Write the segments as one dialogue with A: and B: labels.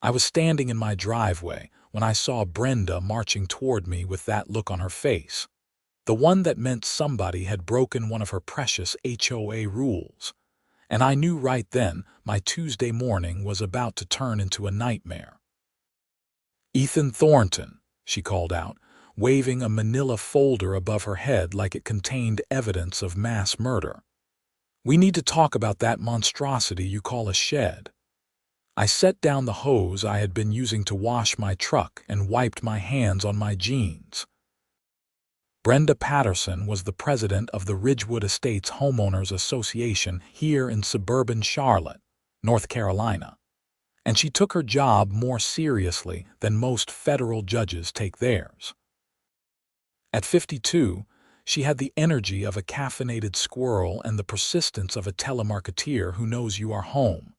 A: I was standing in my driveway when I saw Brenda marching toward me with that look on her face. The one that meant somebody had broken one of her precious HOA rules. And I knew right then my Tuesday morning was about to turn into a nightmare. "Ethan Thornton," she called out, waving a manila folder above her head like it contained evidence of mass murder. "We need to talk about that monstrosity you call a shed." I set down the hose I had been using to wash my truck and wiped my hands on my jeans. Brenda Patterson was the president of the Ridgewood Estates Homeowners Association here in suburban Charlotte, North Carolina, and she took her job more seriously than most federal judges take theirs. At 52, she had the energy of a caffeinated squirrel and the persistence of a telemarketer who knows you are home.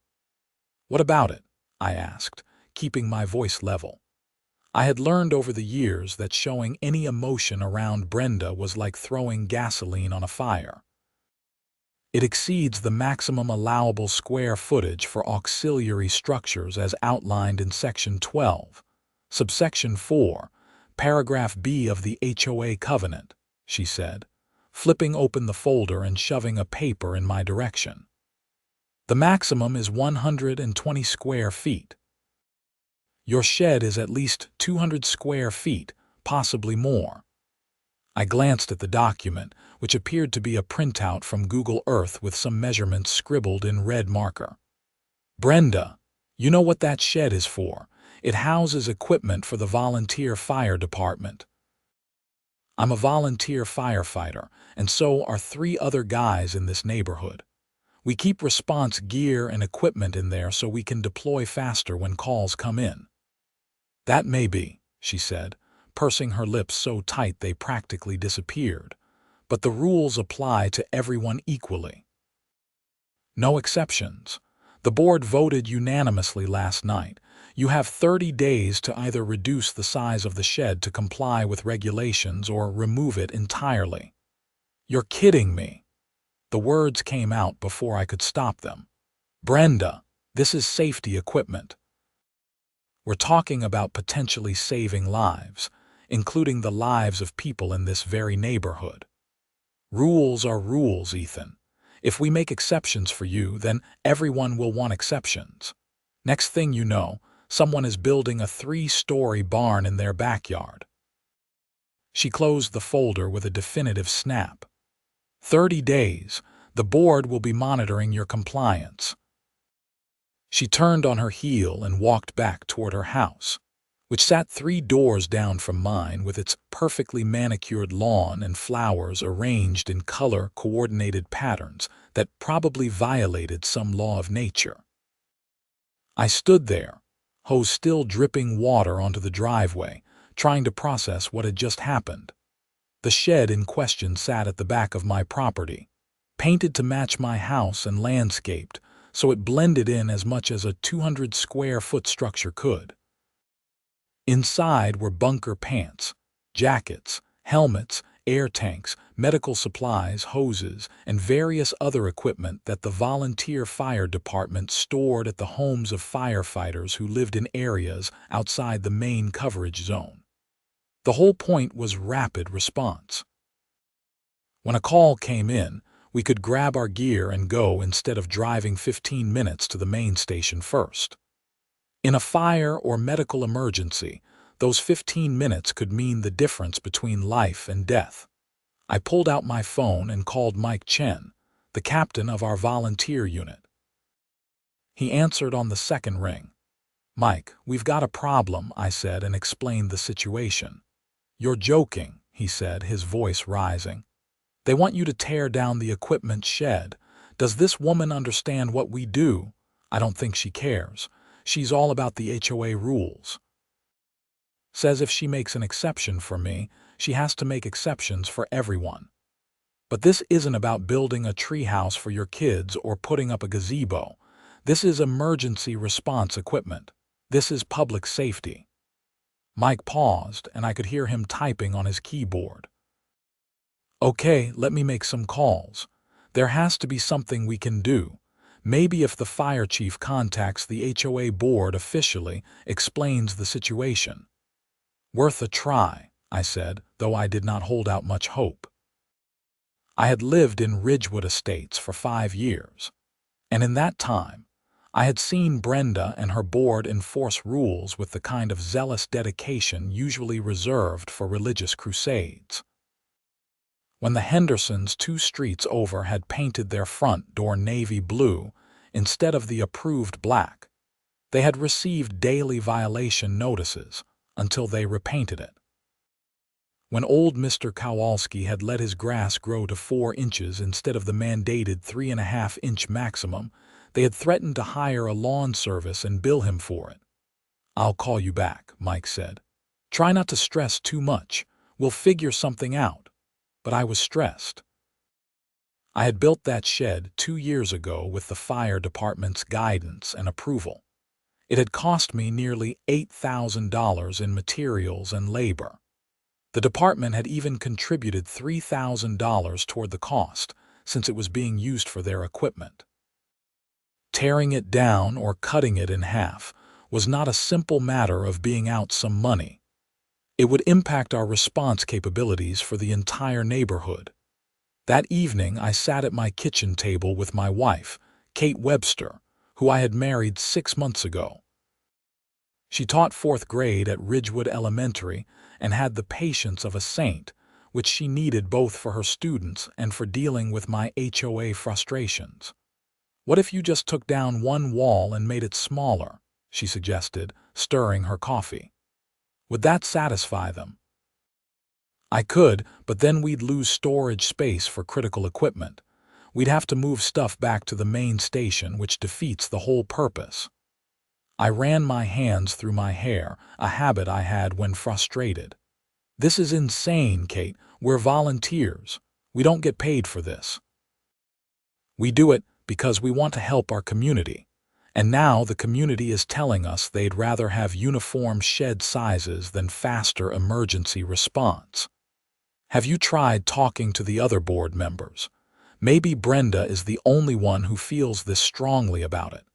A: "What about it?" I asked, keeping my voice level. I had learned over the years that showing any emotion around Brenda was like throwing gasoline on a fire. "It exceeds the maximum allowable square footage for auxiliary structures as outlined in Section 12, subsection 4, paragraph B of the HOA covenant," she said, flipping open the folder and shoving a paper in my direction. "The maximum is 120 square feet. Your shed is at least 200 square feet, possibly more." I glanced at the document, which appeared to be a printout from Google Earth with some measurements scribbled in red marker. "Brenda, you know what that shed is for. It houses equipment for the volunteer fire department. I'm a volunteer firefighter, and so are 3 other guys in this neighborhood. We keep response gear and equipment in there so we can deploy faster when calls come in." "That may be," she said, pursing her lips so tight they practically disappeared, "but the rules apply to everyone equally. No exceptions. The board voted unanimously last night. You have 30 days to either reduce the size of the shed to comply with regulations or remove it entirely." "You're kidding me." The words came out before I could stop them. "Brenda, this is safety equipment. We're talking about potentially saving lives, including the lives of people in this very neighborhood. Rules are rules, Ethan. If we make exceptions for you, then everyone will want exceptions. Next thing you know, someone is building a 3-story barn in their backyard." She closed the folder with a definitive snap. "30 days. The board will be monitoring your compliance." She turned on her heel and walked back toward her house, which sat 3 doors down from mine with its perfectly manicured lawn and flowers arranged in color-coordinated patterns that probably violated some law of nature. I stood there, hose still dripping water onto the driveway, trying to process what had just happened. The shed in question sat at the back of my property, painted to match my house and landscaped, so it blended in as much as a 200-square-foot structure could. Inside were bunker pants, jackets, helmets, air tanks, medical supplies, hoses, and various other equipment that the volunteer fire department stored at the homes of firefighters who lived in areas outside the main coverage zone. The whole point was rapid response. When a call came in, we could grab our gear and go instead of driving 15 minutes to the main station first. In a fire or medical emergency, those 15 minutes could mean the difference between life and death. I pulled out my phone and called Mike Chen, the captain of our volunteer unit. He answered on the second ring. "Mike, we've got a problem," I said and explained the situation. "You're joking," he said, his voice rising. "They want you to tear down the equipment shed. Does this woman understand what we do? I don't think she cares. She's all about the HOA rules. Says if she makes an exception for me, she has to make exceptions for everyone. But this isn't about building a treehouse for your kids or putting up a gazebo. This is emergency response equipment. This is public safety." Mike paused, and I could hear him typing on his keyboard. "Okay, let me make some calls. There has to be something we can do. Maybe if the fire chief contacts the HOA board officially, explains the situation. Worth a try, I said, though I did not hold out much hope. I had lived in Ridgewood Estates for 5 years, and in that time, I had seen Brenda and her board enforce rules with the kind of zealous dedication usually reserved for religious crusades. When the Hendersons 2 streets over had painted their front door navy blue instead of the approved black, they had received daily violation notices until they repainted it. When old Mr. Kowalski had let his grass grow to 4 inches instead of the mandated 3.5-inch maximum, they had threatened to hire a lawn service and bill him for it. "I'll call you back," Mike said. "Try not to stress too much. We'll figure something out." But I was stressed. I had built that shed 2 years ago with the fire department's guidance and approval. It had cost me nearly $8,000 in materials and labor. The department had even contributed $3,000 toward the cost, since it was being used for their equipment. Tearing it down or cutting it in half was not a simple matter of being out some money. It would impact our response capabilities for the entire neighborhood. That evening, I sat at my kitchen table with my wife, Kate Webster, who I had married 6 months ago. She taught 4th grade at Ridgewood Elementary and had the patience of a saint, which she needed both for her students and for dealing with my HOA frustrations. "What if you just took down one wall and made it smaller?" she suggested, stirring her coffee. "Would that satisfy them?" "I could, but then we'd lose storage space for critical equipment. We'd have to move stuff back to the main station, which defeats the whole purpose." I ran my hands through my hair, a habit I had when frustrated. "This is insane, Kate. We're volunteers. We don't get paid for this. We do it because we want to help our community. And now the community is telling us they'd rather have uniform shed sizes than faster emergency response. Have you tried talking to the other board members? Maybe Brenda is the only one who feels this strongly about it."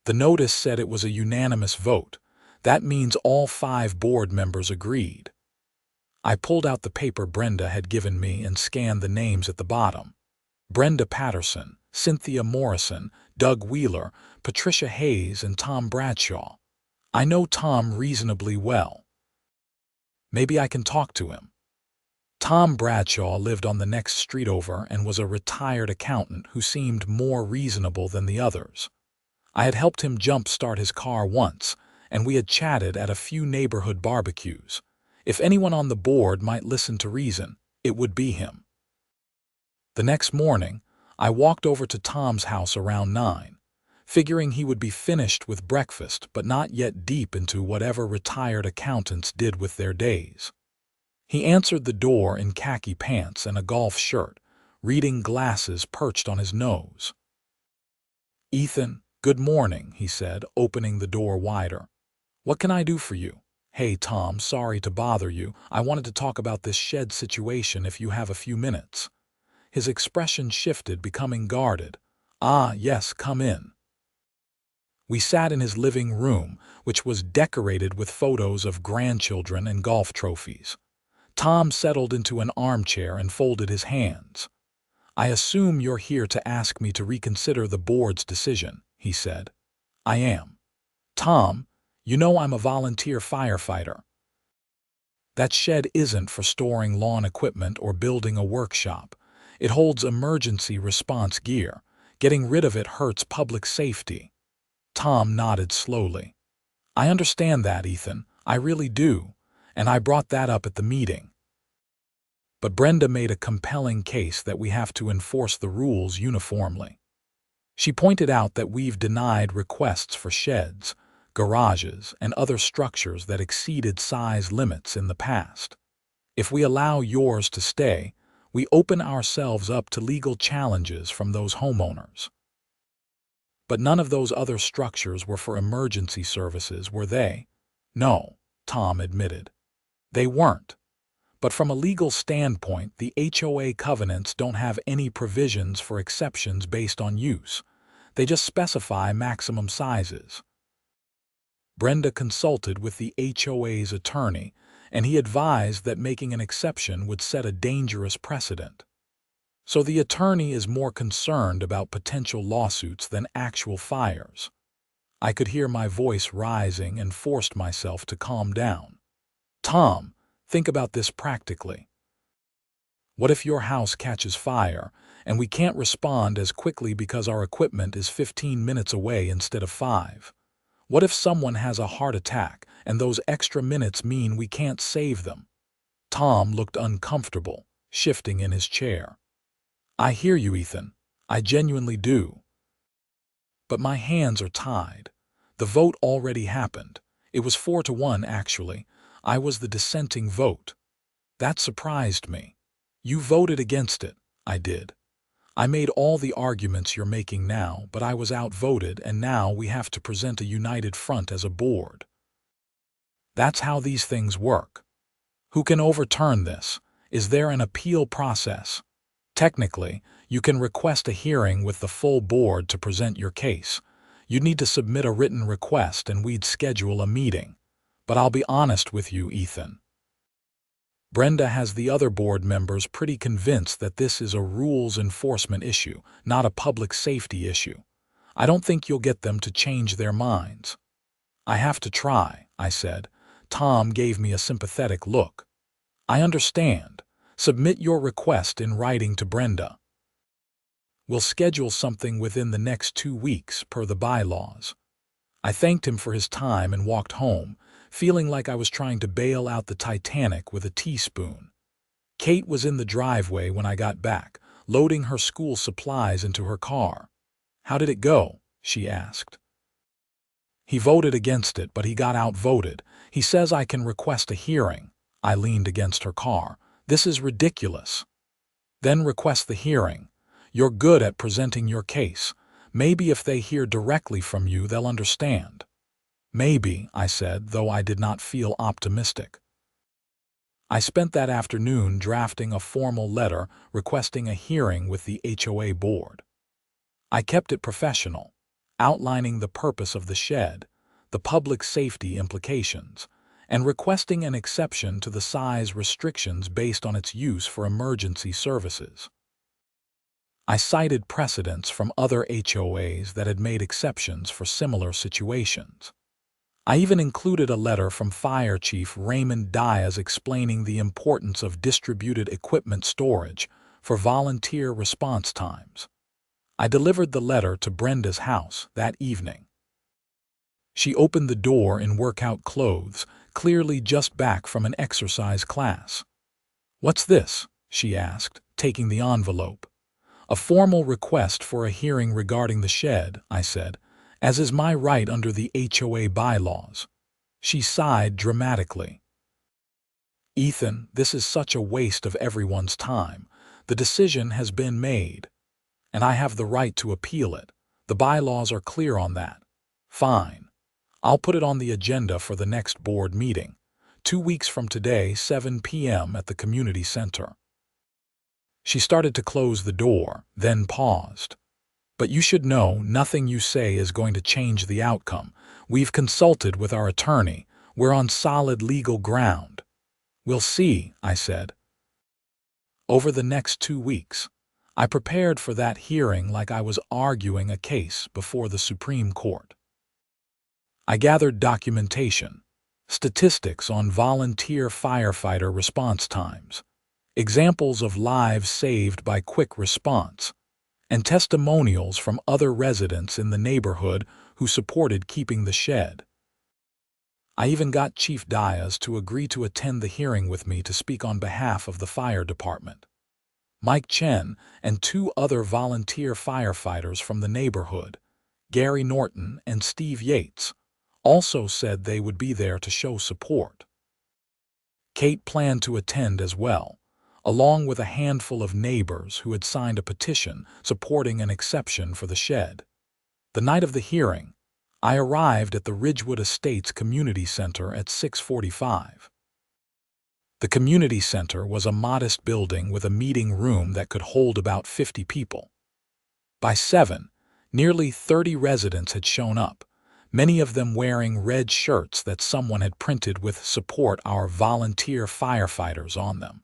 A: The notice said it was a unanimous vote. That means all 5 board members agreed. I pulled out the paper Brenda had given me and scanned the names at the bottom. Brenda Patterson, Cynthia Morrison, Doug Wheeler, Patricia Hayes, and Tom Bradshaw. I know Tom reasonably well. Maybe I can talk to him. Tom Bradshaw lived on the next street over and was a retired accountant who seemed more reasonable than the others. I had helped him jump-start his car once, and we had chatted at a few neighborhood barbecues. If anyone on the board might listen to reason, it would be him. The next morning, I walked over to Tom's house around 9, figuring he would be finished with breakfast but not yet deep into whatever retired accountants did with their days. He answered the door in khaki pants and a golf shirt, reading glasses perched on his nose. "Ethan, good morning," he said, opening the door wider. "What can I do for you?" "Hey, Tom, sorry to bother you. I wanted to talk about this shed situation if you have a few minutes." His expression shifted, becoming guarded. "Ah, yes, come in." We sat in his living room, which was decorated with photos of grandchildren and golf trophies. Tom settled into an armchair and folded his hands. "I assume you're here to ask me to reconsider the board's decision," he said. "I am." "Tom, you know I'm a volunteer firefighter. That shed isn't for storing lawn equipment or building a workshop. It holds emergency response gear. Getting rid of it hurts public safety." Tom nodded slowly. "I understand that, Ethan. I really do. And I brought that up at the meeting. But Brenda made a compelling case that we have to enforce the rules uniformly. She pointed out that we've denied requests for sheds, garages, and other structures that exceeded size limits in the past. If we allow yours to stay, we open ourselves up to legal challenges from those homeowners. But none of those other structures were for emergency services, were they? No, Tom admitted. They weren't. But from a legal standpoint, the HOA covenants don't have any provisions for exceptions based on use. They just specify maximum sizes. Brenda consulted with the HOA's attorney, and he advised that making an exception would set a dangerous precedent. So the attorney is more concerned about potential lawsuits than actual fires. I could hear my voice rising and forced myself to calm down. Tom, think about this practically. What if your house catches fire, and we can't respond as quickly because our equipment is 15 minutes away instead of 5? What if someone has a heart attack, and those extra minutes mean we can't save them? Tom looked uncomfortable, shifting in his chair. I hear you, Ethan. I genuinely do. But my hands are tied. The vote already happened. It was 4-1, actually. I was the dissenting vote. That surprised me. You voted against it. I did. I made all the arguments you're making now, but I was outvoted, and now we have to present a united front as a board. That's how these things work. Who can overturn this? Is there an appeal process? Technically, you can request a hearing with the full board to present your case. You'd need to submit a written request and we'd schedule a meeting. But I'll be honest with you, Ethan. Brenda has the other board members pretty convinced that this is a rules enforcement issue, not a public safety issue. I don't think you'll get them to change their minds. I have to try, I said. Tom gave me a sympathetic look. I understand. Submit your request in writing to Brenda. We'll schedule something within the next 2 weeks per the bylaws. I thanked him for his time and walked home, feeling like I was trying to bail out the Titanic with a teaspoon. Kate was in the driveway when I got back, loading her school supplies into her car. How did it go? She asked. He voted against it, but he got outvoted. He says I can request a hearing. I leaned against her car. This is ridiculous. Then request the hearing. You're good at presenting your case. Maybe if they hear directly from you, they'll understand. Maybe, I said, though I did not feel optimistic. I spent that afternoon drafting a formal letter requesting a hearing with the HOA board. I kept it professional, outlining the purpose of the shed, the public safety implications, and requesting an exception to the size restrictions based on its use for emergency services. I cited precedents from other HOAs that had made exceptions for similar situations. I even included a letter from Fire Chief Raymond Diaz explaining the importance of distributed equipment storage for volunteer response times. I delivered the letter to Brenda's house that evening. She opened the door in workout clothes, clearly just back from an exercise class. "What's this?" she asked, taking the envelope. "A formal request for a hearing regarding the shed," I said, "as is my right under the HOA bylaws." She sighed dramatically. "Ethan, this is such a waste of everyone's time. The decision has been made, and I have the right to appeal it. The bylaws are clear on that." "Fine. I'll put it on the agenda for the next board meeting, 2 weeks from today, 7 p.m. at the community center." She started to close the door, then paused. "But you should know nothing you say is going to change the outcome. We've consulted with our attorney. We're on solid legal ground." "We'll see," I said. Over the next 2 weeks, I prepared for that hearing like I was arguing a case before the Supreme Court. I gathered documentation, statistics on volunteer firefighter response times, examples of lives saved by quick response, and testimonials from other residents in the neighborhood who supported keeping the shed. I even got Chief Diaz to agree to attend the hearing with me to speak on behalf of the fire department. Mike Chen and 2 other volunteer firefighters from the neighborhood, Gary Norton and Steve Yates, also said they would be there to show support. Kate planned to attend as well, along with a handful of neighbors who had signed a petition supporting an exception for the shed. The night of the hearing, I arrived at the Ridgewood Estates Community Center at 6:45. The community center was a modest building with a meeting room that could hold about 50 people. By 7, nearly 30 residents had shown up, many of them wearing red shirts that someone had printed with "Support our volunteer firefighters" on them.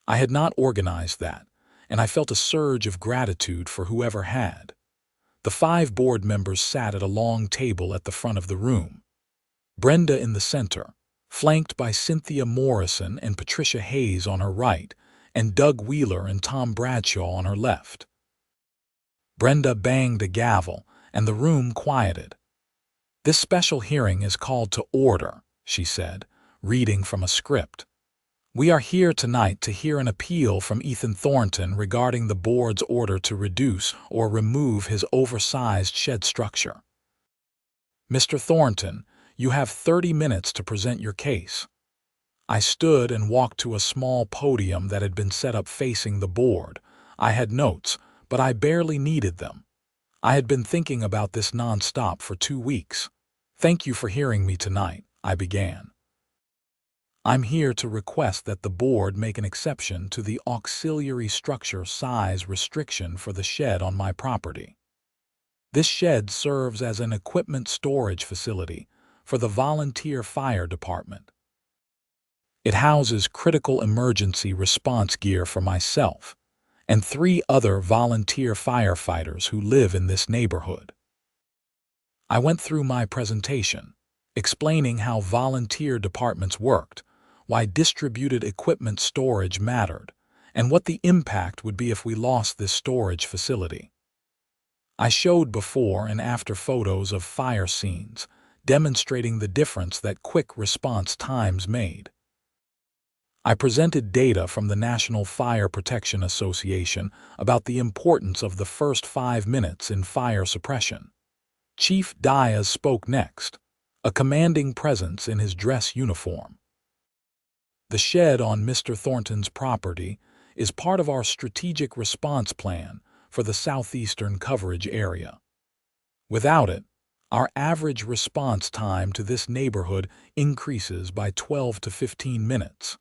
A: I had not organized that, and I felt a surge of gratitude for whoever had. The 5 board members sat at a long table at the front of the room. Brenda in the center, flanked by Cynthia Morrison and Patricia Hayes on her right, and Doug Wheeler and Tom Bradshaw on her left. Brenda banged a gavel, and the room quieted. "This special hearing is called to order," she said, reading from a script. "We are here tonight to hear an appeal from Ethan Thornton regarding the board's order to reduce or remove his oversized shed structure. Mr. Thornton, you have 30 minutes to present your case." I stood and walked to a small podium that had been set up facing the board. I had notes, but I barely needed them. I had been thinking about this nonstop for 2 weeks. "Thank you for hearing me tonight," I began. "I'm here to request that the board make an exception to the auxiliary structure size restriction for the shed on my property. This shed serves as an equipment storage facility for the volunteer fire department. It houses critical emergency response gear for myself and 3 other volunteer firefighters who live in this neighborhood." I went through my presentation, explaining how volunteer departments worked, why distributed equipment storage mattered, and what the impact would be if we lost this storage facility. I showed before and after photos of fire scenes, demonstrating the difference that quick response times made. I presented data from the National Fire Protection Association about the importance of the first 5 minutes in fire suppression. Chief Diaz spoke next, a commanding presence in his dress uniform. "The shed on Mr. Thornton's property is part of our strategic response plan for the southeastern coverage area. Without it, our average response time to this neighborhood increases by 12 to 15 minutes.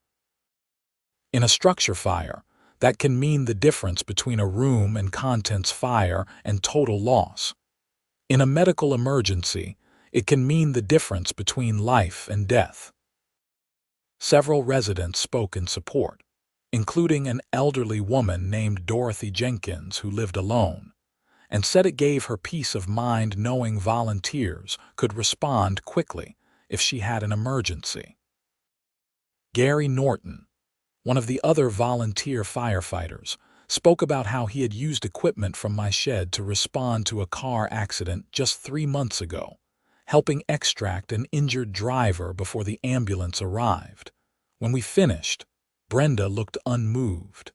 A: In a structure fire, that can mean the difference between a room and contents fire and total loss. In a medical emergency, it can mean the difference between life and death." Several residents spoke in support, including an elderly woman named Dorothy Jenkins who lived alone, and said it gave her peace of mind knowing volunteers could respond quickly if she had an emergency. Gary Norton, one of the other volunteer firefighters, spoke about how he had used equipment from my shed to respond to a car accident just 3 months ago, helping extract an injured driver before the ambulance arrived. When we finished, Brenda looked unmoved.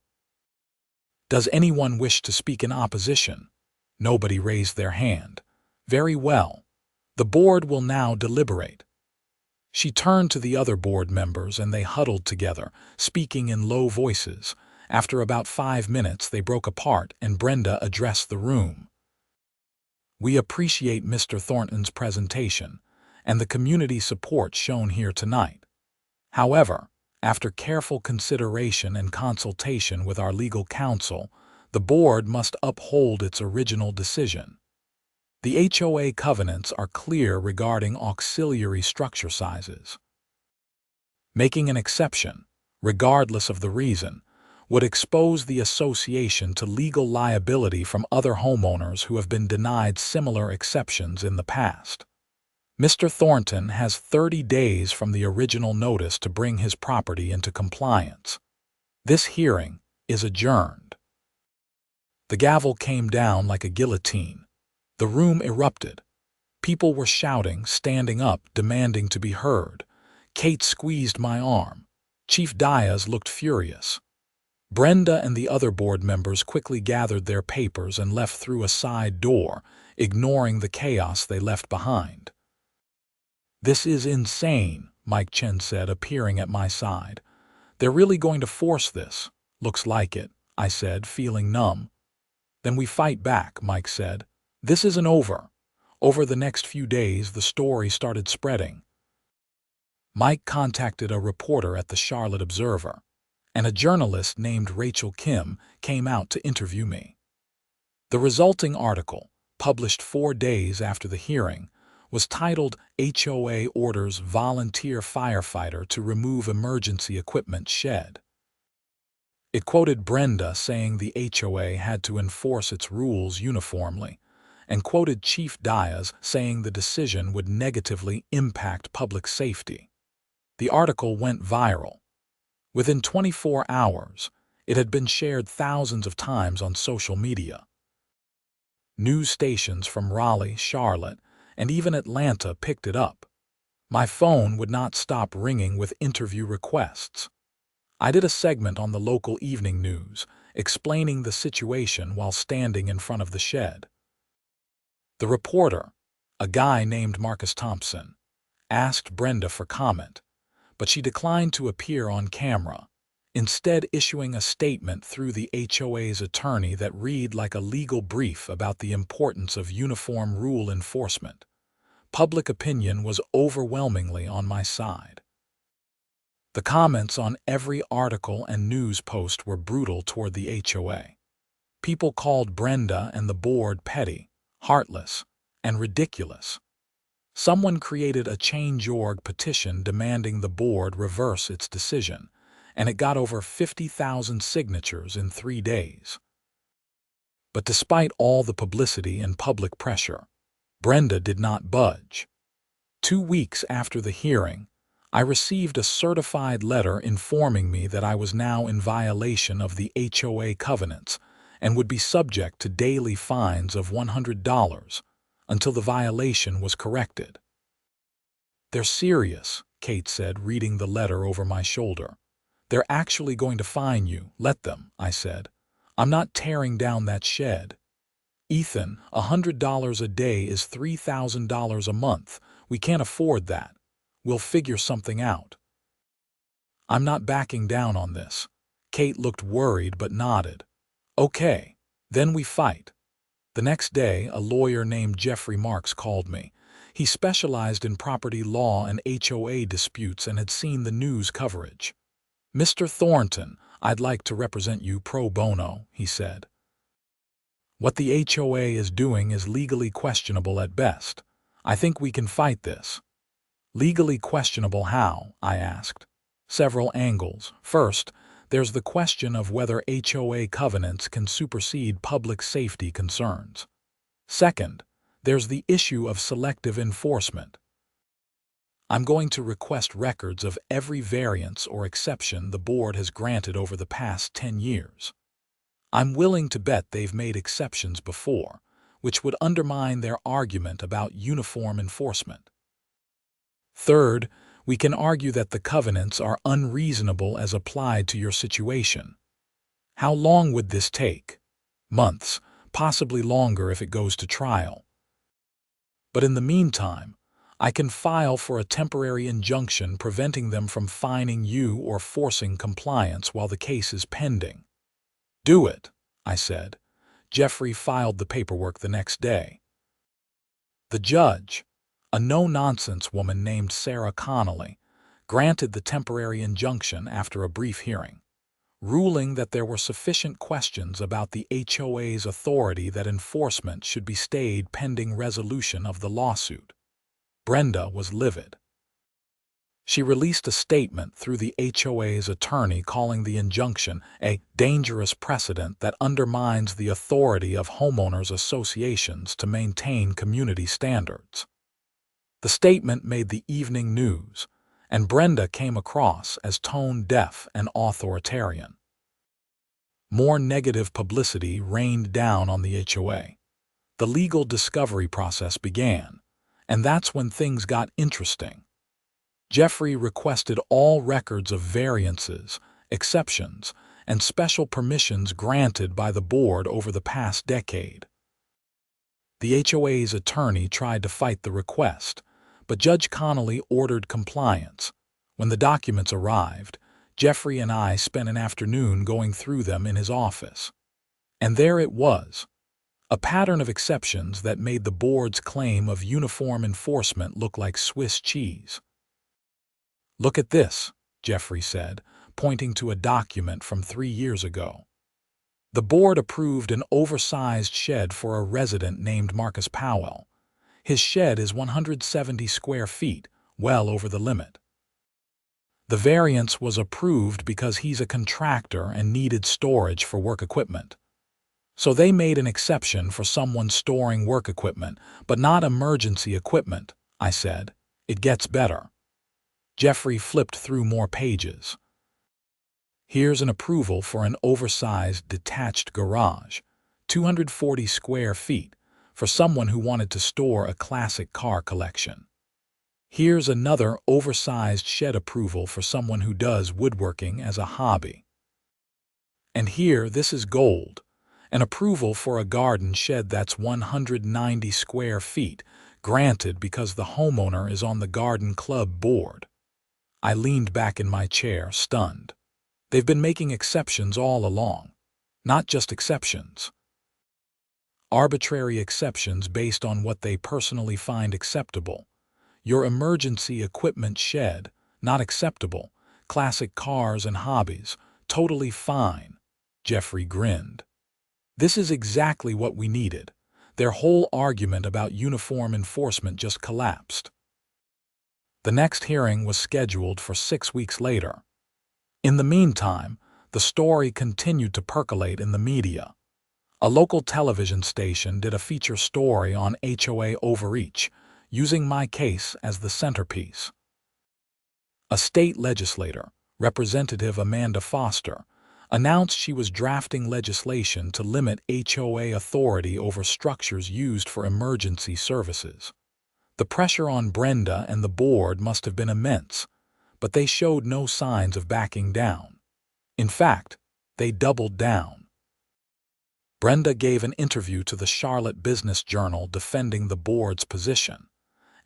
A: "Does anyone wish to speak in opposition?" Nobody raised their hand. "Very well. The board will now deliberate." She turned to the other board members and they huddled together, speaking in low voices. After about 5 minutes, they broke apart and Brenda addressed the room. "We appreciate Mr. Thornton's presentation and the community support shown here tonight. However, after careful consideration and consultation with our legal counsel, the board must uphold its original decision. The HOA covenants are clear regarding auxiliary structure sizes. Making an exception, regardless of the reason, would expose the association to legal liability from other homeowners who have been denied similar exceptions in the past. Mr. Thornton has 30 days from the original notice to bring his property into compliance. This hearing is adjourned." The gavel came down like a guillotine. The room erupted. People were shouting, standing up, demanding to be heard. Kate squeezed my arm. Chief Diaz looked furious. Brenda and the other board members quickly gathered their papers and left through a side door, ignoring the chaos they left behind. "This is insane," Mike Chen said, appearing at my side. "They're really going to force this." "Looks like it," I said, feeling numb. "Then we fight back," Mike said. "This isn't over." Over the next few days, the story started spreading. Mike contacted a reporter at the Charlotte Observer, and a journalist named Rachel Kim came out to interview me. The resulting article, published 4 days after the hearing, was titled HOA Orders Volunteer Firefighter to Remove Emergency Equipment Shed. It quoted Brenda saying the HOA had to enforce its rules uniformly, and quoted Chief Diaz saying the decision would negatively impact public safety. The article went viral. Within 24 hours, it had been shared thousands of times on social media. News stations from Raleigh, Charlotte, and even Atlanta picked it up. My phone would not stop ringing with interview requests. I did a segment on the local evening news, explaining the situation while standing in front of the shed. The reporter, a guy named Marcus Thompson, asked Brenda for comment, but she declined to appear on camera, instead issuing a statement through the HOA's attorney that read like a legal brief about the importance of uniform rule enforcement. Public opinion was overwhelmingly on my side. The comments on every article and news post were brutal toward the HOA. People called Brenda and the board petty, heartless, and ridiculous. Someone created a Change.org petition demanding the board reverse its decision, and it got over 50,000 signatures in 3 days. But despite all the publicity and public pressure, Brenda did not budge. 2 weeks after the hearing, I received a certified letter informing me that I was now in violation of the HOA covenants and would be subject to daily fines of $100 until the violation was corrected. "They're serious," Kate said, reading the letter over my shoulder. "They're actually going to fine you. Let them," I said. "I'm not tearing down that shed." "Ethan, $100 a day is $3,000 a month. We can't afford that. We'll figure something out." "I'm not backing down on this." Kate looked worried but nodded. "Okay, then we fight." The next day, a lawyer named Jeffrey Marks called me. He specialized in property law and HOA disputes and had seen the news coverage. "Mr. Thornton, I'd like to represent you pro bono," he said. "What the HOA is doing is legally questionable at best. I think we can fight this." "Legally questionable how?" I asked. "Several angles. First, there's the question of whether HOA covenants can supersede public safety concerns. Second, there's the issue of selective enforcement. I'm going to request records of every variance or exception the board has granted over the past 10 years. I'm willing to bet they've made exceptions before, which would undermine their argument about uniform enforcement. Third, we can argue that the covenants are unreasonable as applied to your situation. How long would this take? Months, possibly longer if it goes to trial. But in the meantime, I can file for a temporary injunction preventing them from fining you or forcing compliance while the case is pending. "Do it," I said. Jeffrey filed the paperwork the next day. The judge, a no-nonsense woman named Sarah Connolly, granted the temporary injunction after a brief hearing, ruling that there were sufficient questions about the HOA's authority that enforcement should be stayed pending resolution of the lawsuit. Brenda was livid. She released a statement through the HOA's attorney calling the injunction a dangerous precedent that undermines the authority of homeowners associations to maintain community standards. The statement made the evening news, and Brenda came across as tone-deaf and authoritarian. More negative publicity rained down on the HOA. The legal discovery process began, and that's when things got interesting. Jeffrey requested all records of variances, exceptions, and special permissions granted by the board over the past decade. The HOA's attorney tried to fight the request, but Judge Connolly ordered compliance. When the documents arrived, Jeffrey and I spent an afternoon going through them in his office. And there it was, a pattern of exceptions that made the board's claim of uniform enforcement look like Swiss cheese. "Look at this," Jeffrey said, pointing to a document from 3 years ago. The board approved an oversized shed for a resident named Marcus Powell. His shed is 170 square feet, well over the limit. The variance was approved because he's a contractor and needed storage for work equipment. So they made an exception for someone storing work equipment, but not emergency equipment, I said. It gets better. Jeffrey flipped through more pages. Here's an approval for an oversized detached garage, 240 square feet, for someone who wanted to store a classic car collection. Here's another oversized shed approval for someone who does woodworking as a hobby. And here, this is gold, an approval for a garden shed that's 190 square feet, granted because the homeowner is on the garden club board. I leaned back in my chair, stunned. They've been making exceptions all along. Not just exceptions. Arbitrary exceptions based on what they personally find acceptable. Your emergency equipment shed, not acceptable. Classic cars and hobbies, totally fine. Jeffrey grinned. This is exactly what we needed. Their whole argument about uniform enforcement just collapsed. The next hearing was scheduled for 6 weeks later. In the meantime, the story continued to percolate in the media. A local television station did a feature story on HOA overreach, using my case as the centerpiece. A state legislator, Representative Amanda Foster, announced she was drafting legislation to limit HOA authority over structures used for emergency services. The pressure on Brenda and the board must have been immense, but they showed no signs of backing down. In fact, they doubled down. Brenda gave an interview to the Charlotte Business Journal defending the board's position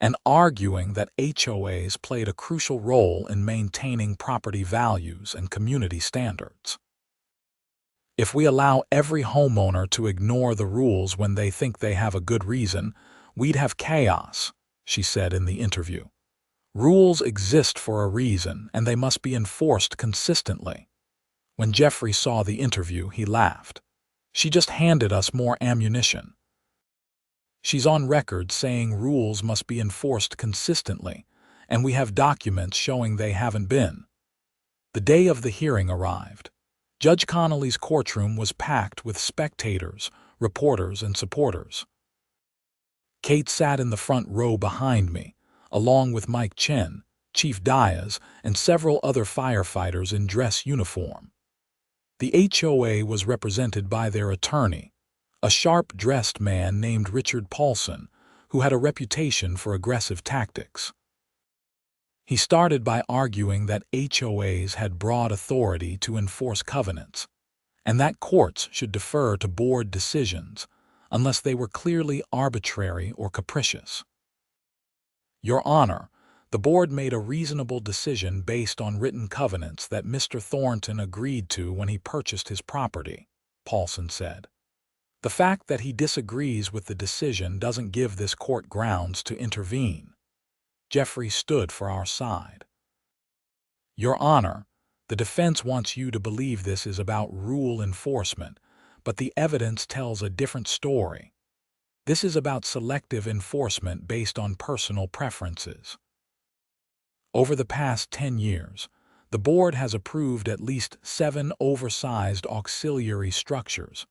A: and arguing that HOAs played a crucial role in maintaining property values and community standards. If we allow every homeowner to ignore the rules when they think they have a good reason, we'd have chaos, she said in the interview. Rules exist for a reason, and they must be enforced consistently. When Jeffrey saw the interview, he laughed. She just handed us more ammunition. She's on record saying rules must be enforced consistently, and we have documents showing they haven't been. The day of the hearing arrived. Judge Connolly's courtroom was packed with spectators, reporters, and supporters. Kate sat in the front row behind me, along with Mike Chen, Chief Diaz, and several other firefighters in dress uniform. The HOA was represented by their attorney, a sharp-dressed man named Richard Paulson, who had a reputation for aggressive tactics. He started by arguing that HOAs had broad authority to enforce covenants, and that courts should defer to board decisions unless they were clearly arbitrary or capricious. Your Honor, the board made a reasonable decision based on written covenants that Mr. Thornton agreed to when he purchased his property, Paulson said. The fact that he disagrees with the decision doesn't give this court grounds to intervene. Jeffrey stood for our side. Your Honor, the defense wants you to believe this is about rule enforcement, but the evidence tells a different story. This is about selective enforcement based on personal preferences. Over the past 10 years, the board has approved at least 7 oversized auxiliary structures,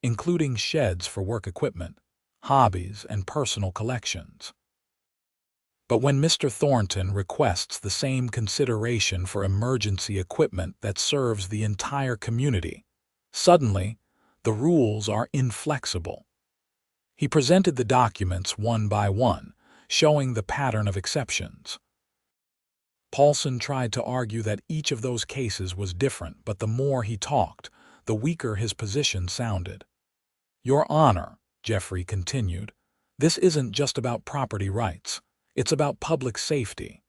A: including sheds for work equipment, hobbies, and personal collections. But when Mr. Thornton requests the same consideration for emergency equipment that serves the entire community, suddenly, the rules are inflexible. He presented the documents one by one, showing the pattern of exceptions. Paulson tried to argue that each of those cases was different, but the more he talked, the weaker his position sounded. Your Honor, Jeffrey continued, this isn't just about property rights. It's about public safety.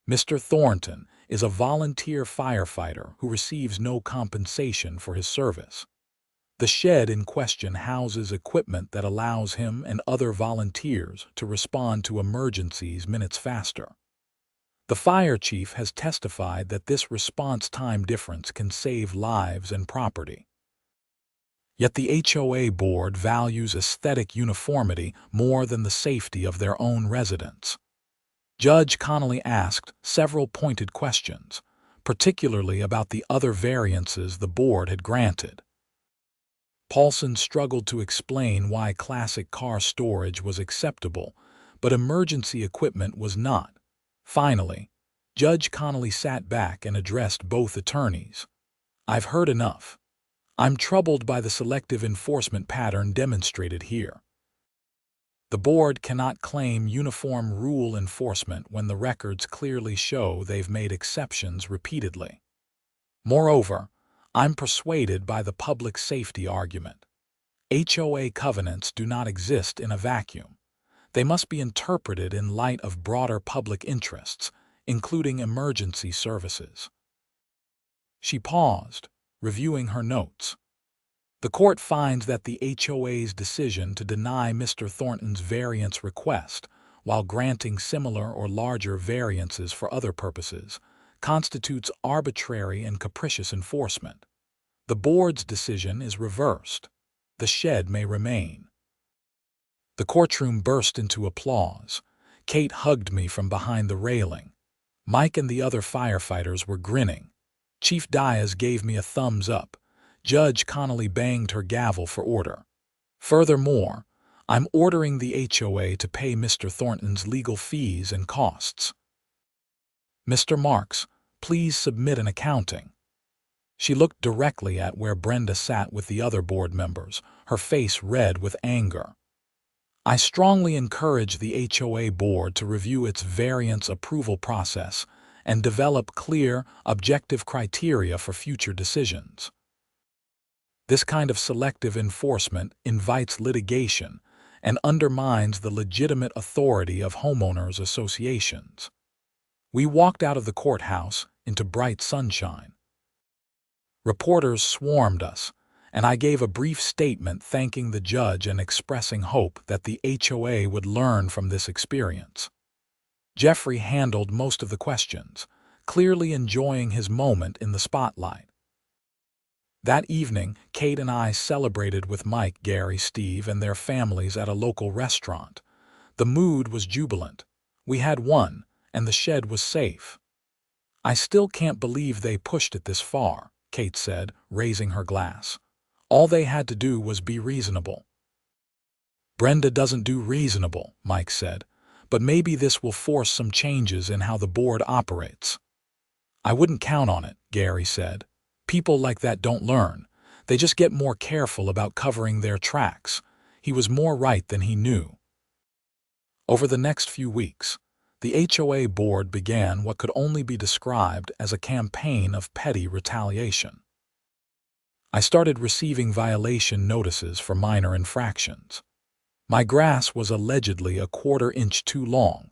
A: Mr. Thornton is a volunteer firefighter who receives no compensation for his service. The shed in question houses equipment that allows him and other volunteers to respond to emergencies minutes faster. The fire chief has testified that this response time difference can save lives and property. Yet the HOA board values aesthetic uniformity more than the safety of their own residents. Judge Connolly asked several pointed questions, particularly about the other variances the board had granted. Paulson struggled to explain why classic car storage was acceptable, but emergency equipment was not. Finally, Judge Connolly sat back and addressed both attorneys. "I've heard enough. I'm troubled by the selective enforcement pattern demonstrated here. The board cannot claim uniform rule enforcement when the records clearly show they've made exceptions repeatedly. Moreover, I'm persuaded by the public safety argument. HOA covenants do not exist in a vacuum. They must be interpreted in light of broader public interests, including emergency services." She paused, reviewing her notes. "The court finds that the HOA's decision to deny Mr. Thornton's variance request, while granting similar or larger variances for other purposes, constitutes arbitrary and capricious enforcement. The board's decision is reversed. The shed may remain." The courtroom burst into applause. Kate hugged me from behind the railing. Mike and the other firefighters were grinning. Chief Diaz gave me a thumbs up. Judge Connolly banged her gavel for order. "Furthermore, I'm ordering the HOA to pay Mr. Thornton's legal fees and costs. Mr. Marks, please submit an accounting." She looked directly at where Brenda sat with the other board members, her face red with anger. "I strongly encourage the HOA board to review its variance approval process and develop clear, objective criteria for future decisions. This kind of selective enforcement invites litigation and undermines the legitimate authority of homeowners associations." We walked out of the courthouse into bright sunshine. Reporters swarmed us, and I gave a brief statement thanking the judge and expressing hope that the HOA would learn from this experience. Jeffrey handled most of the questions, clearly enjoying his moment in the spotlight. That evening, Kate and I celebrated with Mike, Gary, Steve, and their families at a local restaurant. The mood was jubilant. We had won, and the shed was safe. "I still can't believe they pushed it this far," Kate said, raising her glass. "All they had to do was be reasonable." "Brenda doesn't do reasonable," Mike said, "but maybe this will force some changes in how the board operates." "I wouldn't count on it," Gary said. "People like that don't learn. They just get more careful about covering their tracks." He was more right than he knew. Over the next few weeks, the HOA board began what could only be described as a campaign of petty retaliation. I started receiving violation notices for minor infractions. My grass was allegedly a quarter-inch too long.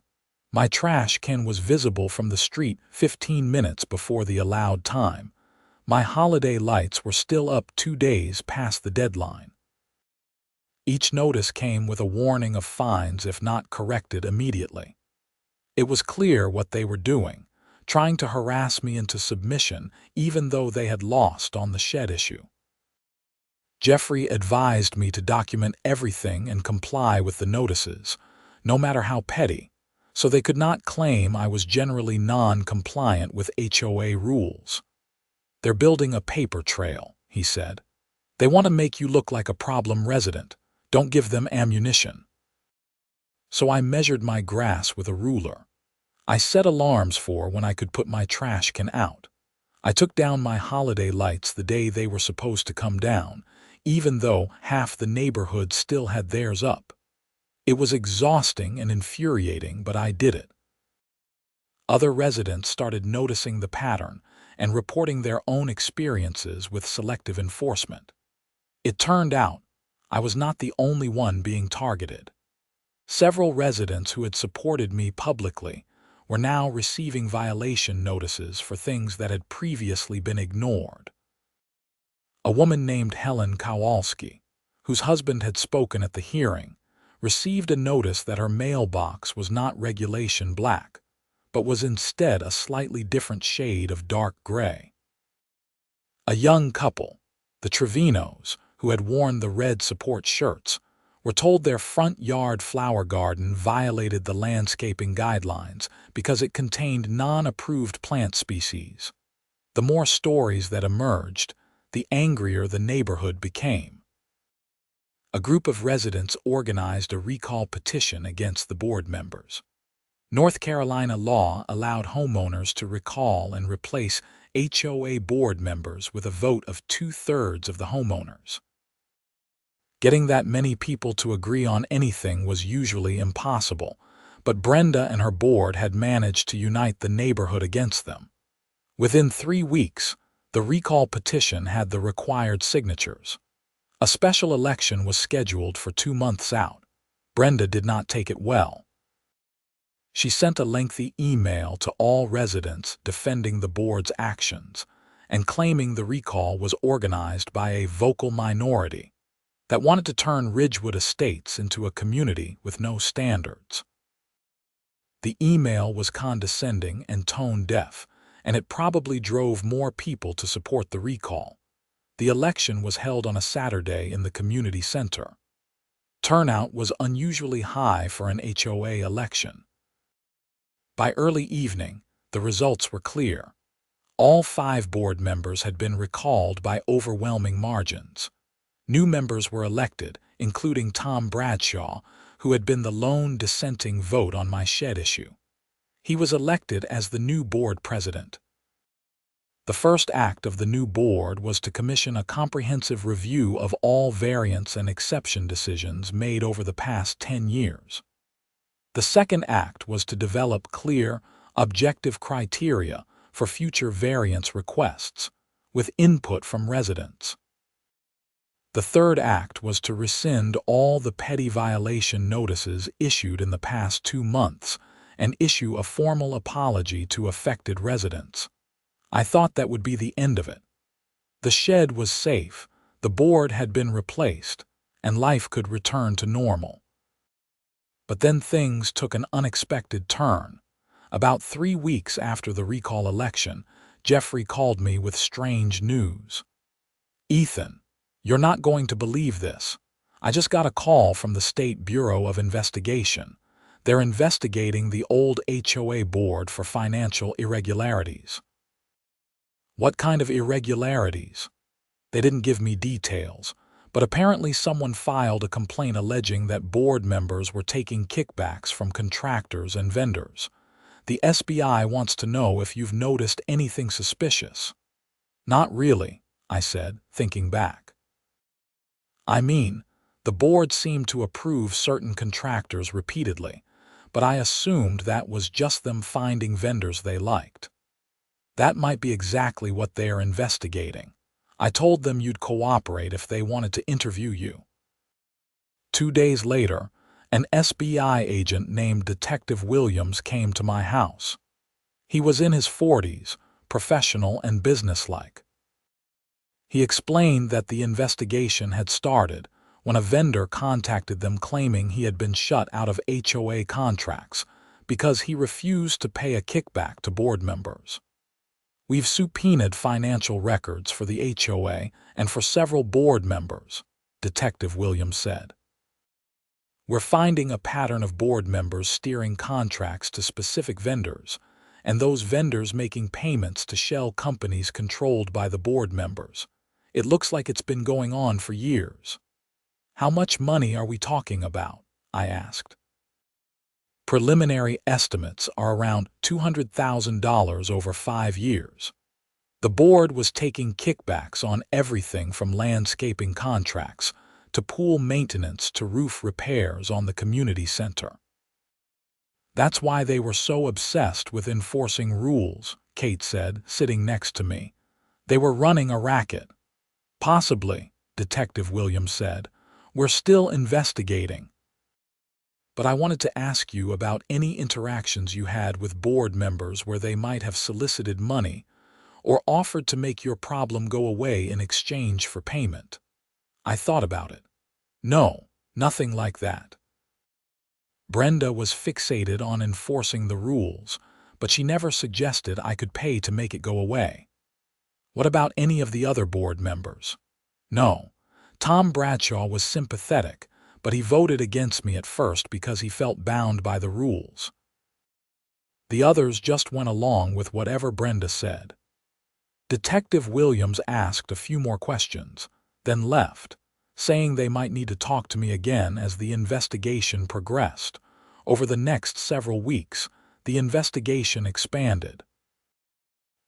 A: My trash can was visible from the street 15 minutes before the allowed time. My holiday lights were still up 2 days past the deadline. Each notice came with a warning of fines if not corrected immediately. It was clear what they were doing, trying to harass me into submission even though they had lost on the shed issue. Jeffrey advised me to document everything and comply with the notices, no matter how petty, so they could not claim I was generally non-compliant with HOA rules. "They're building a paper trail," he said. "They want to make you look like a problem resident. Don't give them ammunition." So I measured my grass with a ruler. I set alarms for when I could put my trash can out. I took down my holiday lights the day they were supposed to come down, even though half the neighborhood still had theirs up. It was exhausting and infuriating, but I did it. Other residents started noticing the pattern and reporting their own experiences with selective enforcement. It turned out I was not the only one being targeted. Several residents who had supported me publicly were now receiving violation notices for things that had previously been ignored. A woman named Helen Kowalski, whose husband had spoken at the hearing, received a notice that her mailbox was not regulation black, but was instead a slightly different shade of dark gray. A young couple, the Trevinos, who had worn the red support shirts, were told their front yard flower garden violated the landscaping guidelines because it contained non-approved plant species. The more stories that emerged, the angrier the neighborhood became. A group of residents organized a recall petition against the board members. North Carolina law allowed homeowners to recall and replace HOA board members with a vote of 2/3 of the homeowners. Getting that many people to agree on anything was usually impossible, but Brenda and her board had managed to unite the neighborhood against them. Within 3 weeks, the recall petition had the required signatures. A special election was scheduled for 2 months out. Brenda did not take it well. She sent a lengthy email to all residents defending the board's actions and claiming the recall was organized by a vocal minority that wanted to turn Ridgewood Estates into a community with no standards. The email was condescending and tone-deaf, and it probably drove more people to support the recall. The election was held on a Saturday in the community center. Turnout was unusually high for an HOA election. By early evening, the results were clear. All 5 board members had been recalled by overwhelming margins. New members were elected, including Tom Bradshaw, who had been the lone dissenting vote on my shed issue. He was elected as the new board president. The first act of the new board was to commission a comprehensive review of all variance and exception decisions made over the past 10 years. The second act was to develop clear, objective criteria for future variance requests, with input from residents. The third act was to rescind all the petty violation notices issued in the past 2 months and issue a formal apology to affected residents. I thought that would be the end of it. The shed was safe, the board had been replaced, and life could return to normal. But then things took an unexpected turn. About 3 weeks after the recall election, Jeffrey called me with strange news. "Ethan, you're not going to believe this. I just got a call from the State Bureau of Investigation. They're investigating the old HOA board for financial irregularities." What kind of irregularities? They didn't give me details, but apparently someone filed a complaint alleging that board members were taking kickbacks from contractors and vendors. The SBI wants to know if you've noticed anything suspicious. Not really, I said, thinking back. I mean, the board seemed to approve certain contractors repeatedly, but I assumed that was just them finding vendors they liked. That might be exactly what they are investigating. I told them you'd cooperate if they wanted to interview you. 2 days later, an SBI agent named Detective Williams came to my house. He was in his 40s, professional and businesslike. He explained that the investigation had started when a vendor contacted them claiming he had been shut out of HOA contracts because he refused to pay a kickback to board members. "We've subpoenaed financial records for the HOA and for several board members," Detective Williams said. "We're finding a pattern of board members steering contracts to specific vendors, and those vendors making payments to shell companies controlled by the board members. It looks like it's been going on for years." "How much money are we talking about?" I asked. "Preliminary estimates are around $200,000 over 5 years. The board was taking kickbacks on everything from landscaping contracts to pool maintenance to roof repairs on the community center. That's why they were so obsessed with enforcing rules," Kate said, sitting next to me. "They were running a racket." "Possibly," Detective Williams said. "We're still investigating. But I wanted to ask you about any interactions you had with board members where they might have solicited money or offered to make your problem go away in exchange for payment." I thought about it. "No, nothing like that." Brenda was fixated on enforcing the rules, but she never suggested I could pay to make it go away. What about any of the other board members? No. Tom Bradshaw was sympathetic, but he voted against me at first because he felt bound by the rules. The others just went along with whatever Brenda said. Detective Williams asked a few more questions, then left, saying they might need to talk to me again as the investigation progressed. Over the next several weeks, the investigation expanded.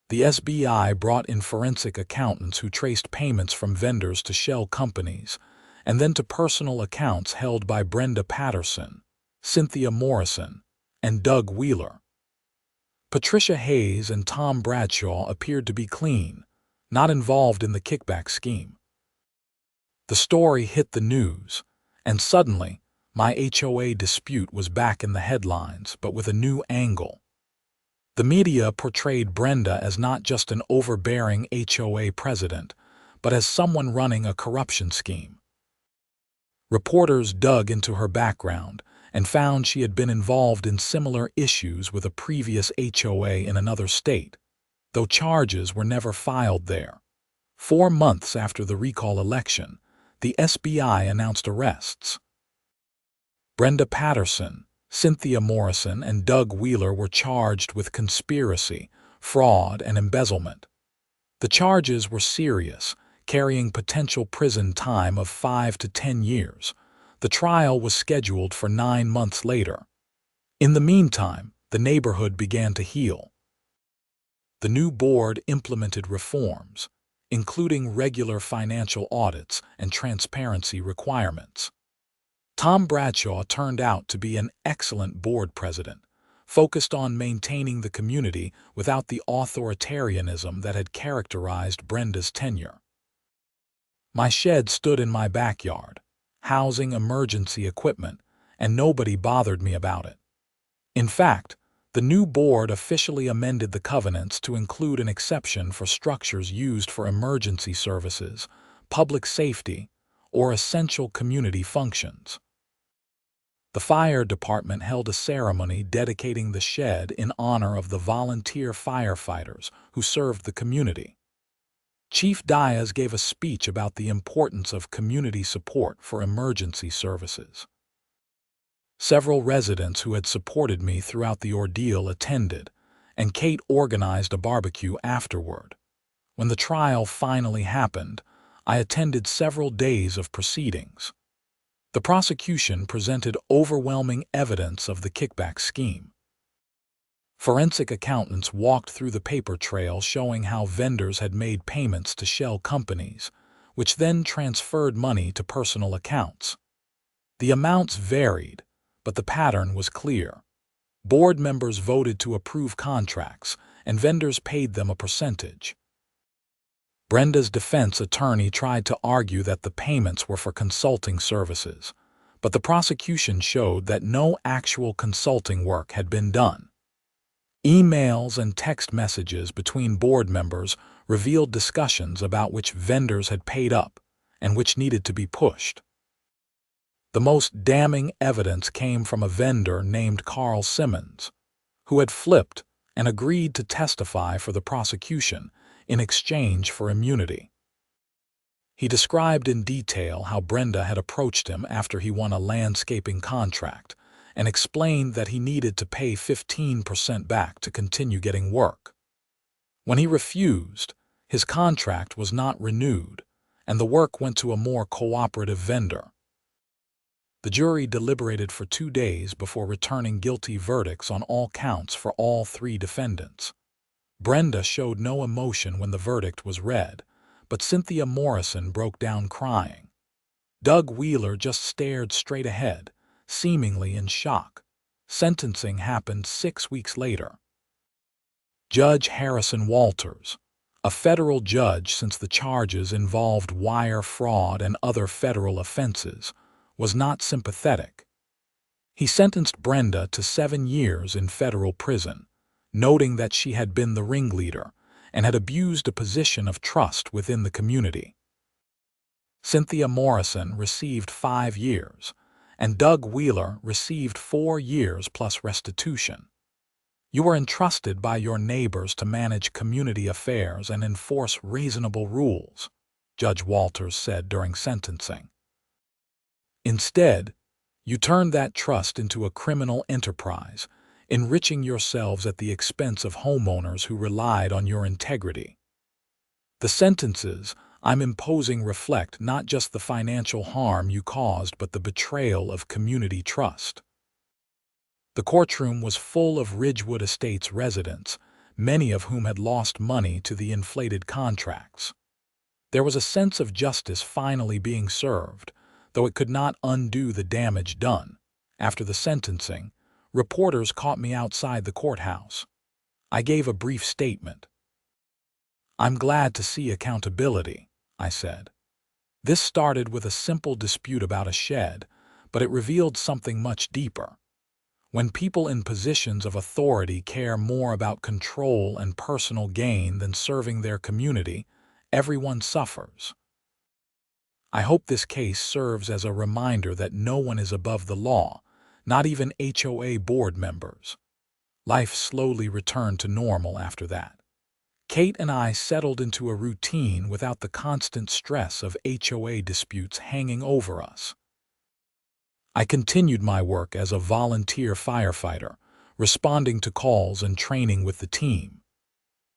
A: The SBI brought in forensic accountants who traced payments from vendors to shell companies, and then to personal accounts held by Brenda Patterson, Cynthia Morrison, and Doug Wheeler. Patricia Hayes and Tom Bradshaw appeared to be clean, not involved in the kickback scheme. The story hit the news, and suddenly, my HOA dispute was back in the headlines, but with a new angle. The media portrayed Brenda as not just an overbearing HOA president, but as someone running a corruption scheme. Reporters dug into her background and found she had been involved in similar issues with a previous HOA in another state, though charges were never filed there. 4 months after the recall election, the SBI announced arrests. Brenda Patterson, Cynthia Morrison, and Doug Wheeler were charged with conspiracy, fraud, and embezzlement. The charges were serious, carrying potential prison time of 5 to 10 years. The trial was scheduled for 9 months later. In the meantime, the neighborhood began to heal. The new board implemented reforms, including regular financial audits and transparency requirements. Tom Bradshaw turned out to be an excellent board president, focused on maintaining the community without the authoritarianism that had characterized Brenda's tenure. My shed stood in my backyard, housing emergency equipment, and nobody bothered me about it. In fact, the new board officially amended the covenants to include an exception for structures used for emergency services, public safety, or essential community functions. The fire department held a ceremony dedicating the shed in honor of the volunteer firefighters who served the community. Chief Diaz gave a speech about the importance of community support for emergency services. Several residents who had supported me throughout the ordeal attended, and Kate organized a barbecue afterward. When the trial finally happened, I attended several days of proceedings. The prosecution presented overwhelming evidence of the kickback scheme. Forensic accountants walked through the paper trail showing how vendors had made payments to shell companies, which then transferred money to personal accounts. The amounts varied, but the pattern was clear. Board members voted to approve contracts, and vendors paid them a percentage. Brenda's defense attorney tried to argue that the payments were for consulting services, but the prosecution showed that no actual consulting work had been done. Emails and text messages between board members revealed discussions about which vendors had paid up and which needed to be pushed. The most damning evidence came from a vendor named Carl Simmons, who had flipped and agreed to testify for the prosecution in exchange for immunity. He described in detail how Brenda had approached him after he won a landscaping contract and explained that he needed to pay 15% back to continue getting work. When he refused, his contract was not renewed, and the work went to a more cooperative vendor. The jury deliberated for 2 days before returning guilty verdicts on all counts for all 3 defendants. Brenda showed no emotion when the verdict was read, but Cynthia Morrison broke down crying. Doug Wheeler just stared straight ahead, seemingly in shock. Sentencing happened 6 weeks later. Judge Harrison Walters, a federal judge since the charges involved wire fraud and other federal offenses, was not sympathetic. He sentenced Brenda to 7 years in federal prison, noting that she had been the ringleader and had abused a position of trust within the community. Cynthia Morrison received 5 years, and Doug Wheeler received 4 years plus restitution. You are entrusted by your neighbors to manage community affairs and enforce reasonable rules, Judge Walters said during sentencing. Instead, you turned that trust into a criminal enterprise, enriching yourselves at the expense of homeowners who relied on your integrity. The sentences I'm imposing reflect not just the financial harm you caused, but the betrayal of community trust. The courtroom was full of Ridgewood Estates residents, many of whom had lost money to the inflated contracts. There was a sense of justice finally being served, though it could not undo the damage done. After the sentencing, reporters caught me outside the courthouse. I gave a brief statement. "I'm glad to see accountability," I said. "This started with a simple dispute about a shed, but it revealed something much deeper. When people in positions of authority care more about control and personal gain than serving their community, everyone suffers." I hope this case serves as a reminder that no one is above the law, not even HOA board members. Life slowly returned to normal after that. Kate and I settled into a routine without the constant stress of HOA disputes hanging over us. I continued my work as a volunteer firefighter, responding to calls and training with the team.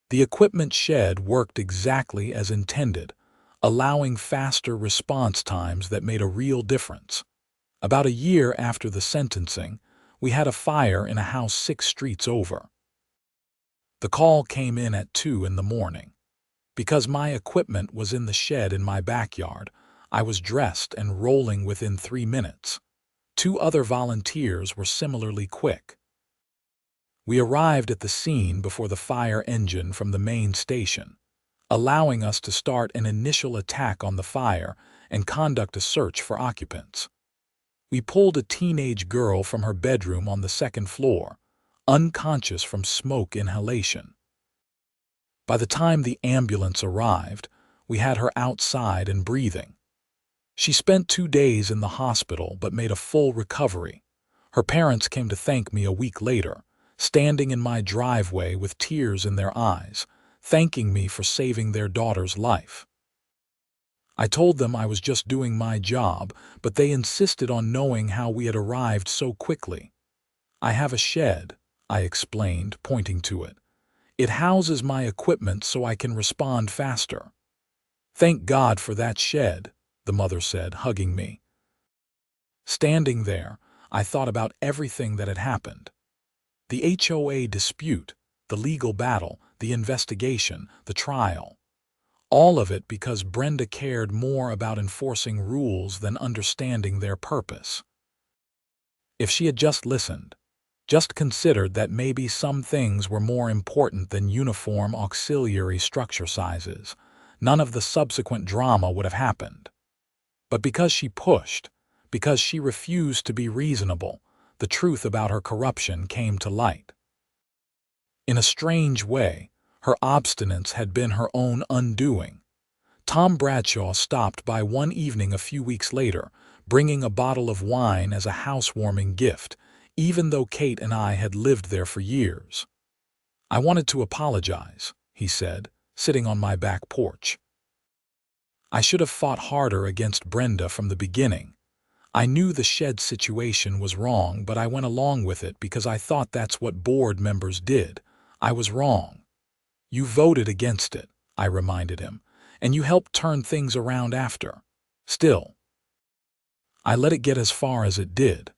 A: The equipment shed worked exactly as intended, allowing faster response times that made a real difference. About a year after the sentencing, we had a fire in a house 6 streets over. The call came in at 2 in the morning. Because my equipment was in the shed in my backyard, I was dressed and rolling within 3 minutes. 2 other volunteers were similarly quick. We arrived at the scene before the fire engine from the main station, allowing us to start an initial attack on the fire and conduct a search for occupants. We pulled a teenage girl from her bedroom on the 2nd floor, unconscious from smoke inhalation. By the time the ambulance arrived, we had her outside and breathing. She spent 2 days in the hospital but made a full recovery. Her parents came to thank me a week later, standing in my driveway with tears in their eyes, thanking me for saving their daughter's life. I told them I was just doing my job, but they insisted on knowing how we had arrived so quickly. "I have a shed," I explained, pointing to it. "It houses my equipment so I can respond faster." "Thank God for that shed," the mother said, hugging me. Standing there, I thought about everything that had happened. The HOA dispute, the legal battle, the investigation, the trial. All of it because Brenda cared more about enforcing rules than understanding their purpose. If she had just listened, just considered that maybe some things were more important than uniform auxiliary structure sizes, none of the subsequent drama would have happened. But because she pushed, because she refused to be reasonable, the truth about her corruption came to light. In a strange way, her obstinance had been her own undoing. Tom Bradshaw stopped by one evening a few weeks later, bringing a bottle of wine as a housewarming gift, even though Kate and I had lived there for years. "I wanted to apologize," he said, sitting on my back porch. "I should have fought harder against Brenda from the beginning. I knew the shed situation was wrong, but I went along with it because I thought that's what board members did. I was wrong." "You voted against it," I reminded him, "and you helped turn things around after. Still, I let it get as far as it did."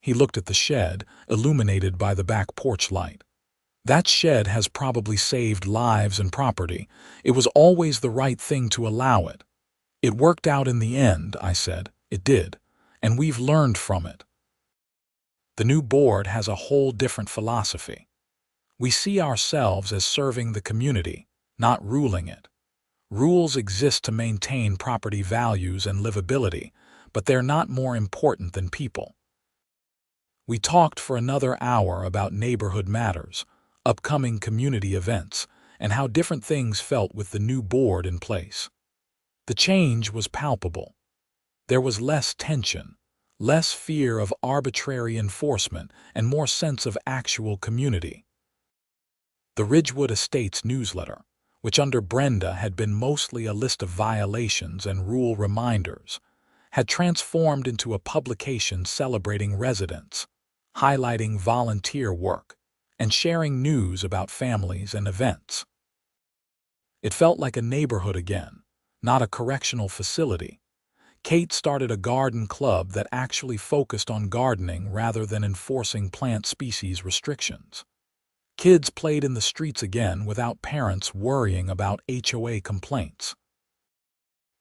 A: He looked at the shed, illuminated by the back porch light. "That shed has probably saved lives and property. It was always the right thing to allow it." "It worked out in the end," I said. "It did. And we've learned from it." The new board has a whole different philosophy. We see ourselves as serving the community, not ruling it. Rules exist to maintain property values and livability, but they're not more important than people. We talked for another hour about neighborhood matters, upcoming community events, and how different things felt with the new board in place. The change was palpable. There was less tension, less fear of arbitrary enforcement, and more sense of actual community. The Ridgewood Estates newsletter, which under Brenda had been mostly a list of violations and rule reminders, had transformed into a publication celebrating residents, highlighting volunteer work, and sharing news about families and events. It felt like a neighborhood again, not a correctional facility. Kate started a garden club that actually focused on gardening rather than enforcing plant species restrictions. Kids played in the streets again without parents worrying about HOA complaints.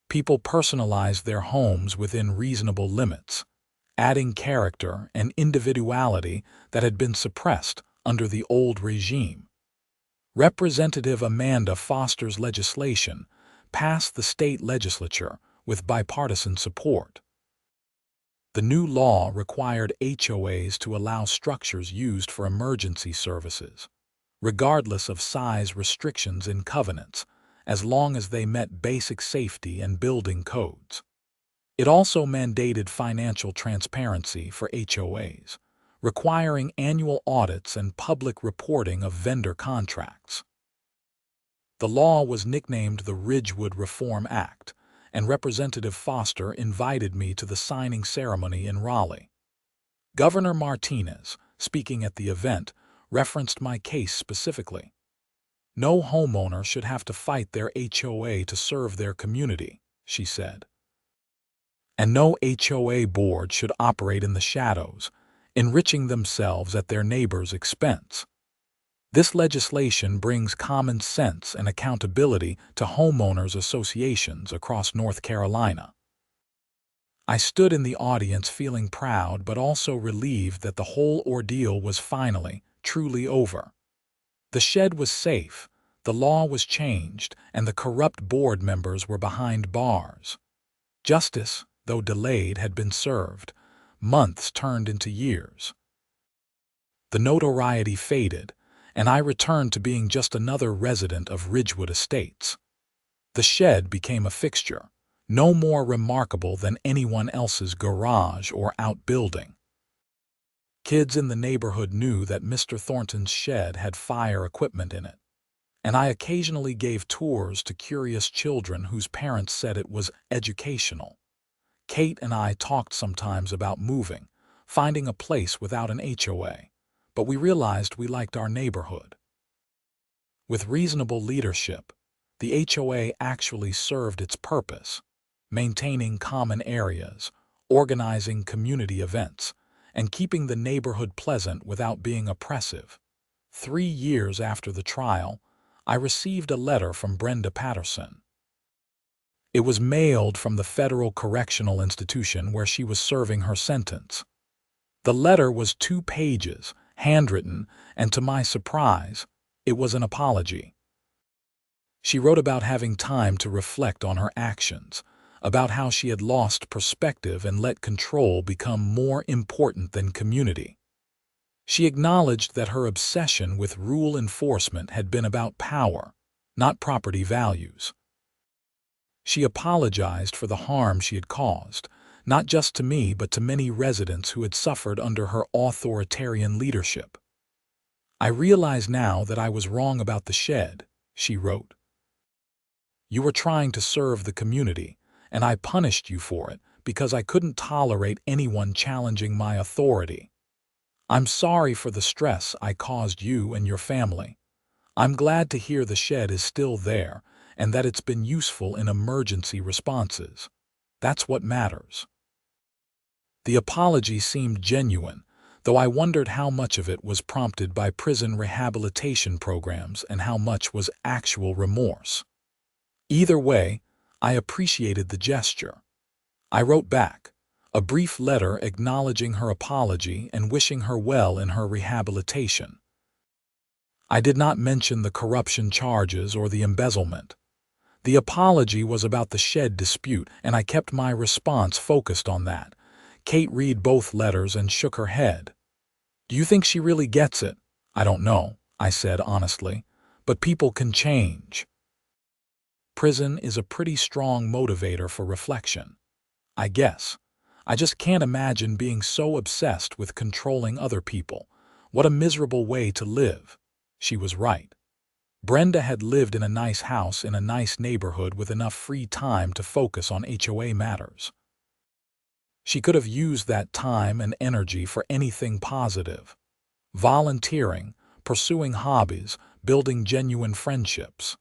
A: People personalized their homes within reasonable limits, adding character and individuality that had been suppressed under the old regime. Representative Amanda Foster's legislation passed the state legislature with bipartisan support. The new law required HOAs to allow structures used for emergency services, regardless of size restrictions in covenants, as long as they met basic safety and building codes. It also mandated financial transparency for HOAs, requiring annual audits and public reporting of vendor contracts. The law was nicknamed the Ridgewood Reform Act, and Representative Foster invited me to the signing ceremony in Raleigh. Governor Martinez, speaking at the event, referenced my case specifically. No homeowner should have to fight their HOA to serve their community, she said. And no HOA board should operate in the shadows, enriching themselves at their neighbors' expense. This legislation brings common sense and accountability to homeowners associations across North Carolina. I stood in the audience feeling proud but also relieved that the whole ordeal was finally, truly over. The shed was safe, the law was changed, and the corrupt board members were behind bars. Justice, though delayed, had been served. Months turned into years. The notoriety faded, and I returned to being just another resident of Ridgewood Estates. The shed became a fixture, no more remarkable than anyone else's garage or outbuilding. Kids in the neighborhood knew that Mr. Thornton's shed had fire equipment in it, and I occasionally gave tours to curious children whose parents said it was educational. Kate and I talked sometimes about moving, finding a place without an HOA, but we realized we liked our neighborhood. With reasonable leadership, the HOA actually served its purpose, maintaining common areas, organizing community events, and keeping the neighborhood pleasant without being oppressive. 3 years after the trial, I received a letter from Brenda Patterson. It was mailed from the Federal Correctional Institution where she was serving her sentence. The letter was 2 pages, handwritten, and to my surprise, it was an apology. She wrote about having time to reflect on her actions, about how she had lost perspective and let control become more important than community. She acknowledged that her obsession with rule enforcement had been about power, not property values. She apologized for the harm she had caused, not just to me but to many residents who had suffered under her authoritarian leadership. I realize now that I was wrong about the shed, she wrote. You were trying to serve the community, and I punished you for it because I couldn't tolerate anyone challenging my authority. I'm sorry for the stress I caused you and your family. I'm glad to hear the shed is still there and that it's been useful in emergency responses. That's what matters. The apology seemed genuine, though I wondered how much of it was prompted by prison rehabilitation programs and how much was actual remorse. Either way, I appreciated the gesture. I wrote back, a brief letter acknowledging her apology and wishing her well in her rehabilitation. I did not mention the corruption charges or the embezzlement. The apology was about the shed dispute, and I kept my response focused on that. Kate read both letters and shook her head. Do you think she really gets it? I don't know, I said honestly, but people can change. Prison is a pretty strong motivator for reflection. I guess. I just can't imagine being so obsessed with controlling other people. What a miserable way to live. She was right. Brenda had lived in a nice house in a nice neighborhood with enough free time to focus on HOA matters. She could have used that time and energy for anything positive: volunteering, pursuing hobbies, building genuine friendships.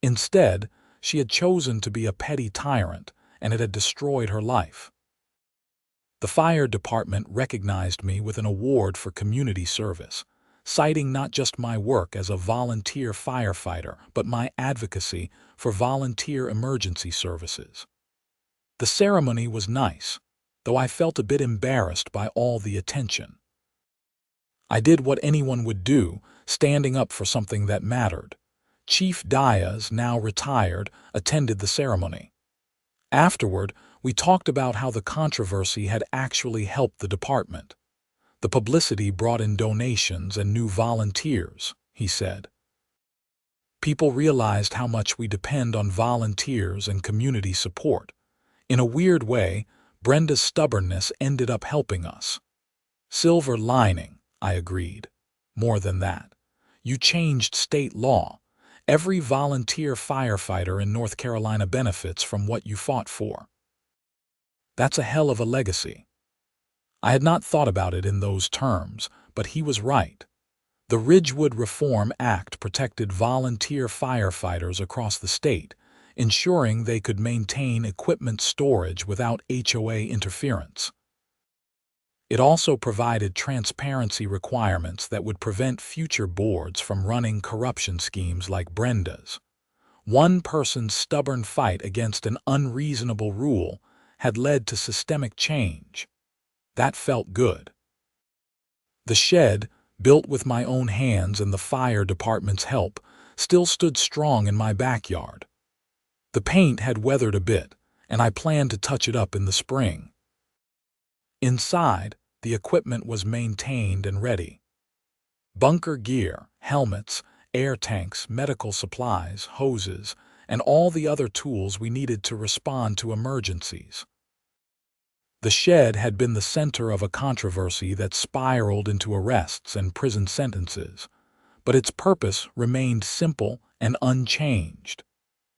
A: Instead, she had chosen to be a petty tyrant, and it had destroyed her life. The fire department recognized me with an award for community service, citing not just my work as a volunteer firefighter, but my advocacy for volunteer emergency services. The ceremony was nice, though I felt a bit embarrassed by all the attention. I did what anyone would do, standing up for something that mattered. Chief Diaz, now retired, attended the ceremony. Afterward, we talked about how the controversy had actually helped the department. The publicity brought in donations and new volunteers, he said. People realized how much we depend on volunteers and community support. In a weird way, Brenda's stubbornness ended up helping us. Silver lining, I agreed. More than that, you changed state law. Every volunteer firefighter in North Carolina benefits from what you fought for. That's a hell of a legacy. I had not thought about it in those terms, but he was right. The Ridgewood Reform Act protected volunteer firefighters across the state, ensuring they could maintain equipment storage without HOA interference. It also provided transparency requirements that would prevent future boards from running corruption schemes like Brenda's. One person's stubborn fight against an unreasonable rule had led to systemic change. That felt good. The shed, built with my own hands and the fire department's help, still stood strong in my backyard. The paint had weathered a bit, and I planned to touch it up in the spring. Inside, the equipment was maintained and ready. Bunker gear, helmets, air tanks, medical supplies, hoses, and all the other tools we needed to respond to emergencies. The shed had been the center of a controversy that spiraled into arrests and prison sentences, but its purpose remained simple and unchanged: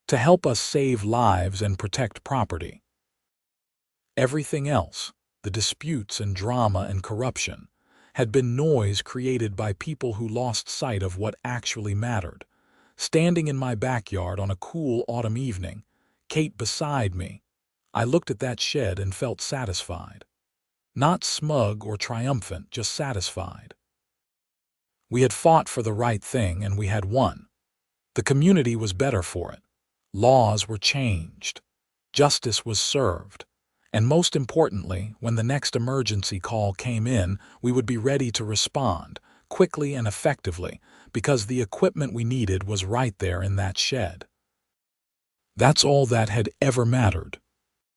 A: to help us save lives and protect property. Everything else, the disputes and drama and corruption, had been noise created by people who lost sight of what actually mattered. Standing in my backyard on a cool autumn evening, Kate beside me, I looked at that shed and felt satisfied. Not smug or triumphant, just satisfied. We had fought for the right thing and we had won. The community was better for it. Laws were changed. Justice was served. And most importantly, when the next emergency call came in, we would be ready to respond, quickly and effectively, because the equipment we needed was right there in that shed. That's all that had ever mattered.